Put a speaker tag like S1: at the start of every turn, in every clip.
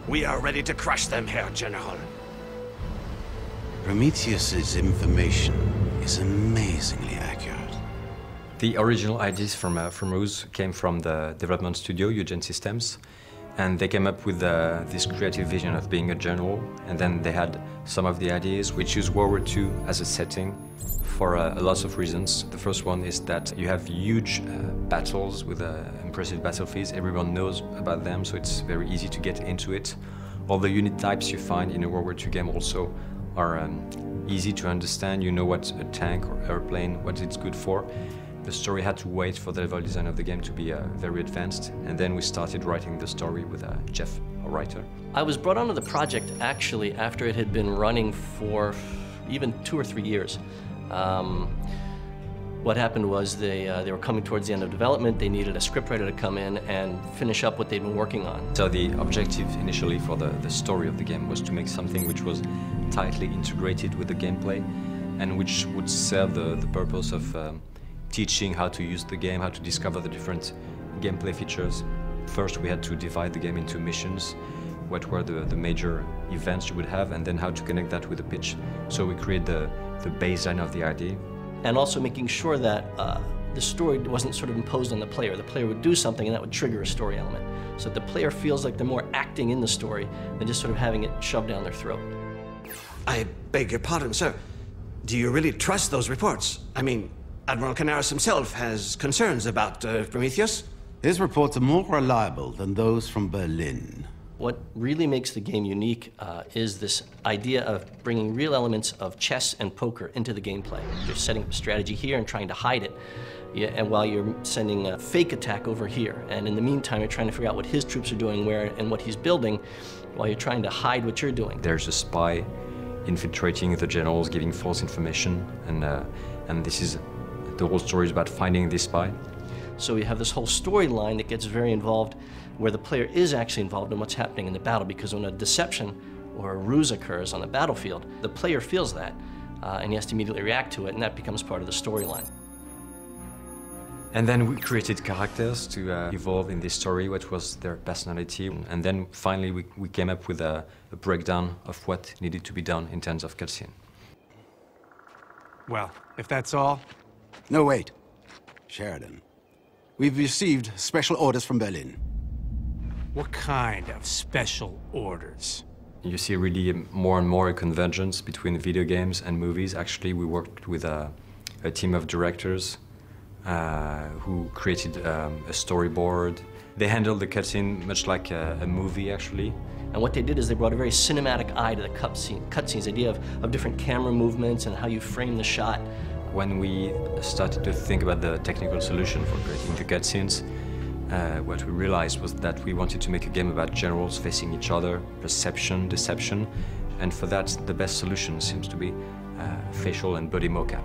S1: We are ready to crush them, Herr General.
S2: Prometheus's information is amazingly accurate.
S3: The original ideas from R.U.S.E came from the development studio, Eugen Systems, and they came up with this creative vision of being a general, and then they had some of the ideas which use World War II as a setting for a lot of reasons. The first one is that you have huge battles with impressive battlefields. Everyone knows about them, so it's very easy to get into it. All the unit types you find in a World War II game also are easy to understand. You know what a tank or airplane, what it's good for. The story had to wait for the level design of the game to be very advanced, and then we started writing the story with Jeff, a writer.
S4: I was brought onto the project actually after it had been running for even 2 or 3 years. What happened was they were coming towards the end of development. They needed a scriptwriter to come in and finish up what they'd been working on.
S3: So the objective initially for the story of the game was to make something which was tightly integrated with the gameplay and which would serve the purpose of teaching how to use the game, how to discover the different gameplay features. First, we had to divide the game into missions, what were the major events you would have, and then how to connect that with the pitch. So we created the baseline of the idea.
S4: And also making sure that the story wasn't sort of imposed on the player. The player would do something and that would trigger a story element. So that the player feels like they're more acting in the story than just sort of having it shoved down their throat.
S1: I beg your pardon, sir. Do you really trust those reports? I mean, Admiral Canaris himself has concerns about Prometheus.
S2: His reports are more reliable than those from Berlin.
S4: What really makes the game unique is this idea of bringing real elements of chess and poker into the gameplay. You're setting up a strategy here and trying to hide it, and while you're sending a fake attack over here. And in the meantime, you're trying to figure out what his troops are doing where and what he's building while you're trying to hide what you're doing.
S3: There's a spy infiltrating the generals, giving false information, and this is the whole story is about finding this spy.
S4: So you have this whole storyline that gets very involved, where the player is actually involved in what's happening in the battle, because when a deception or a ruse occurs on the battlefield, the player feels that, and he has to immediately react to it, and that becomes part of the storyline.
S3: And then we created characters to evolve in this story, what was their personality, and then finally we came up with a breakdown of what needed to be done in terms of cutscene.
S5: Well, if that's all...
S2: No, wait. Sheridan. We've received special orders from Berlin.
S5: What kind of special orders?
S3: You see really more and more a convergence between video games and movies. Actually, we worked with a team of directors who created a storyboard. They handled the cutscene much like a movie, actually.
S4: And what they did is they brought a very cinematic eye to the cutscenes, the idea of different camera movements and how you frame the shot.
S3: When we started to think about the technical solution for creating the cutscenes, what we realized was that we wanted to make a game about generals facing each other, perception, deception, and for that, the best solution seems to be facial and body mocap.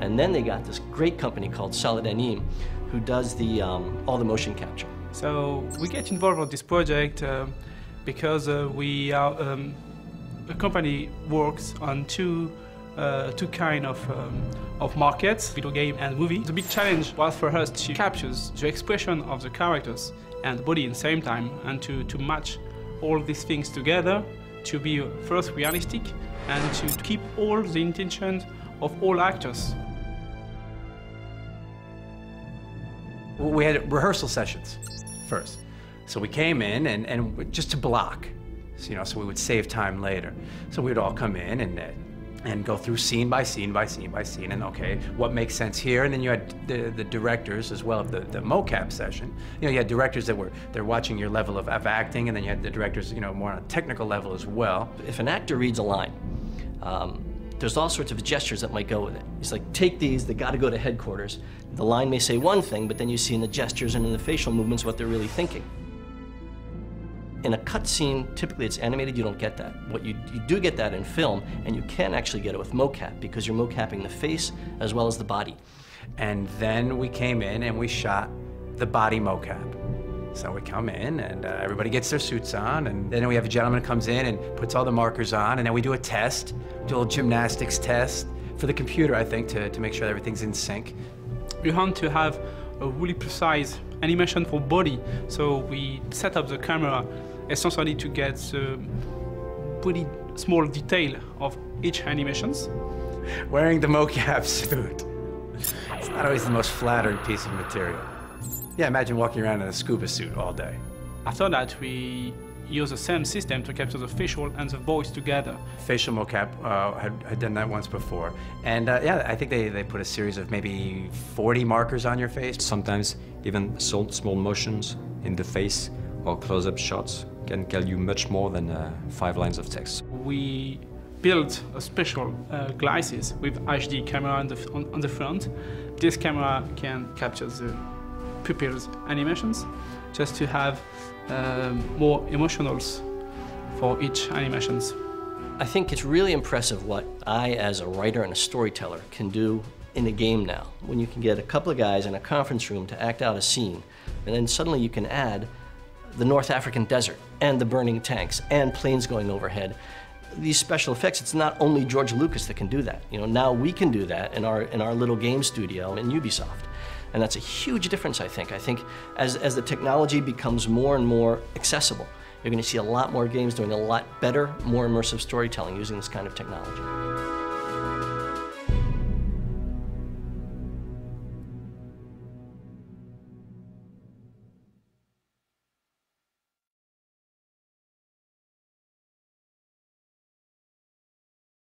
S4: And then they got this great company called Solid Anime, who does all the motion capture.
S6: So we get involved with this project because the company works on two kind of markets, video game and movie. The big challenge was for us to capture the expression of the characters and the body at the same time, and to match all these things together to be first realistic and to keep all the intentions of all actors.
S7: We had rehearsal sessions first. So we came in and just to block, so we would save time later. So we would all come in and go through scene by scene by scene by scene, and okay, what makes sense here? And then you had the directors as well of the mocap session. You had directors they're watching your level of acting, and then you had the directors, more on a technical level as well.
S4: If an actor reads a line, there's all sorts of gestures that might go with it. It's like, take these, they gotta go to headquarters. The line may say one thing, but then you see in the gestures and in the facial movements what they're really thinking. In a cutscene, typically it's animated, you don't get that. You do get that in film, and you can actually get it with mocap, because you're mocapping the face as well as the body.
S7: And then we came in and we shot the body mocap. So we come in and everybody gets their suits on, and then we have a gentleman who comes in and puts all the markers on, and then we do a test, do a little gymnastics test for the computer, I think, to make sure that everything's in sync.
S6: We want to have a really precise animation for body, so we set up the camera essentially to get the pretty small detail of each animations.
S7: Wearing the mocap suit. It's not always the most flattering piece of material. Yeah, imagine walking around in a scuba suit all day.
S6: After that, we use the same system to capture the facial and the voice together.
S7: Facial mocap had done that once before. And yeah, I think they put a series of maybe 40 markers on your face.
S3: Sometimes even small motions in the face or close-up shots can tell you much more than 5 lines of text.
S6: We built a special glasses with HD camera on the front. This camera can capture the pupils animations just to have more emotionals for each animations.
S4: I think it's really impressive what I, as a writer and a storyteller, can do in a game now. When you can get a couple of guys in a conference room to act out a scene, and then suddenly you can add the North African desert, and the burning tanks, and planes going overhead. These special effects, it's not only George Lucas that can do that. You know, now we can do that in our little game studio in Ubisoft. And that's a huge difference, I think. I think as the technology becomes more and more accessible, you're going to see a lot more games doing a lot better, more immersive storytelling using this kind of technology.